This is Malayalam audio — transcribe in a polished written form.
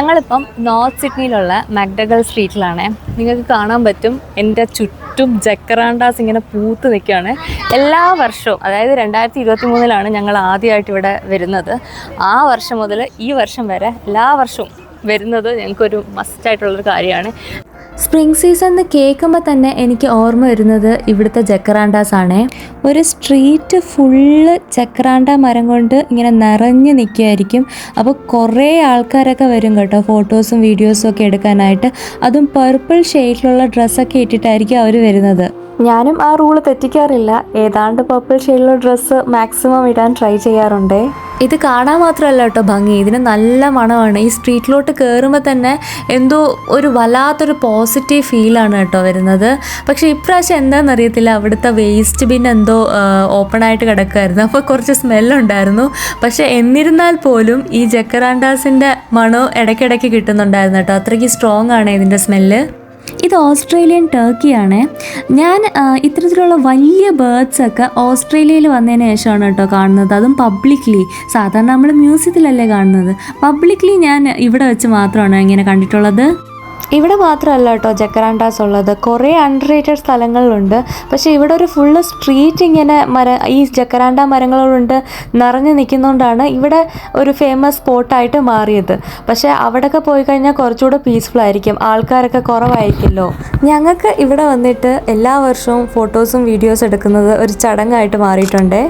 ഞങ്ങളിപ്പം നോർത്ത് സിഡ്നിയിലുള്ള മക്ഡഗൽ സ്ട്രീറ്റിലാണ്. നിങ്ങൾക്ക് കാണാൻ പറ്റും എൻ്റെ ചുറ്റും ജക്കറാണ്ടാസ് ഇങ്ങനെ പൂത്ത് നിൽക്കുകയാണ്. എല്ലാ വർഷവും, അതായത് 2023 ഞങ്ങൾ ആദ്യമായിട്ട് ഇവിടെ വരുന്നത്. ആ വർഷം മുതൽ ഈ വർഷം വരെ എല്ലാ വർഷവും വരുന്നത് ഞങ്ങൾക്കൊരു മസ്റ്റായിട്ടുള്ളൊരു കാര്യമാണ്. സ്പ്രിംഗ് സീസൺ എന്ന് കേൾക്കുമ്പോൾ തന്നെ എനിക്ക് ഓർമ്മ വരുന്നത് ഇവിടുത്തെ ജക്കറാണ്ടാസ് ആണ്. ഒരു സ്ട്രീറ്റ് ഫുള്ള് ജക്കറാണ്ട മരം കൊണ്ട് ഇങ്ങനെ നിറഞ്ഞു നിൽക്കുകയായിരിക്കും. അപ്പോൾ കുറേ ആൾക്കാരൊക്കെ വരും കേട്ടോ, ഫോട്ടോസും വീഡിയോസും ഒക്കെ എടുക്കാനായിട്ട്. അതും പർപ്പിൾ ഷെയ്ഡിലുള്ള ഡ്രസ്സൊക്കെ ഇട്ടിട്ടായിരിക്കും അവർ വരുന്നത്. ഞാനും ആ റൂള് തെറ്റിക്കാറില്ല. ഏതാണ്ട് പർപ്പിൾ ഷെയ്ഡിലുള്ള ഡ്രസ്സ് മാക്സിമം ഇടാൻ ട്രൈ ചെയ്യാറുണ്ട്. ഇത് കാണാൻ മാത്രമല്ല കേട്ടോ ഭംഗി, ഇതിന് നല്ല മണമാണ്. ഈ സ്ട്രീറ്റിലോട്ട് കയറുമ്പോൾ തന്നെ എന്തോ ഒരു വല്ലാത്തൊരു പോസിറ്റീവ് ഫീലാണ് കേട്ടോ വരുന്നത്. പക്ഷേ ഇപ്രാവശ്യം എന്താണെന്നറിയത്തില്ല, അവിടുത്തെ വേസ്റ്റ് ബിൻ എന്തോ ഓപ്പണായിട്ട് കിടക്കുമായിരുന്നു. അപ്പോൾ കുറച്ച് സ്മെല്ലുണ്ടായിരുന്നു. പക്ഷേ എന്നിരുന്നാൽ പോലും ഈ ജക്കറാണ്ടാസിൻ്റെ മണം ഇടയ്ക്കിടയ്ക്ക് കിട്ടുന്നുണ്ടായിരുന്നു കേട്ടോ. അത്രയ്ക്ക് സ്ട്രോങ് ആണ് ഇതിൻ്റെ സ്മെല്ല്. ഇത് ഓസ്ട്രേലിയൻ ടർക്കിയാണ്. ഞാൻ ഇത്തരത്തിലുള്ള വലിയ ബേർഡ്സൊക്കെ ഓസ്ട്രേലിയയിൽ വന്നതിന് ശേഷമാണ് കേട്ടോ കാണുന്നത്. അതും പബ്ലിക്ലി. സാധാരണ നമ്മൾ മ്യൂസിയത്തിലല്ലേ കാണുന്നത്. പബ്ലിക്ലി ഞാൻ ഇവിടെ വെച്ച് മാത്രമാണ് ഇങ്ങനെ കണ്ടിട്ടുള്ളത്. ഇവിടെ മാത്രമല്ല കേട്ടോ ജക്കറാണ്ടാസ് ഉള്ളത്, കുറേ അൺറേറ്റഡ് സ്ഥലങ്ങളിലുണ്ട്. പക്ഷേ ഇവിടെ ഒരു ഫുള്ള് സ്ട്രീറ്റ് ഇങ്ങനെ ഈ ജക്കറാണ്ട മരങ്ങളുണ്ട് നിറഞ്ഞു നിൽക്കുന്നതുകൊണ്ടാണ് ഇവിടെ ഒരു ഫേമസ് സ്പോട്ടായിട്ട് മാറിയത്. പക്ഷേ അവിടെയൊക്കെ പോയി കഴിഞ്ഞാൽ കുറച്ചുകൂടെ പീസ്ഫുൾ ആയിരിക്കും, ആൾക്കാരൊക്കെ കുറവായിരിക്കുമല്ലോ. ഞങ്ങൾക്ക് ഇവിടെ വന്നിട്ട് എല്ലാ വർഷവും ഫോട്ടോസും വീഡിയോസും എടുക്കുന്നത് ഒരു ചടങ്ങായിട്ട് മാറിയിട്ടുണ്ട്.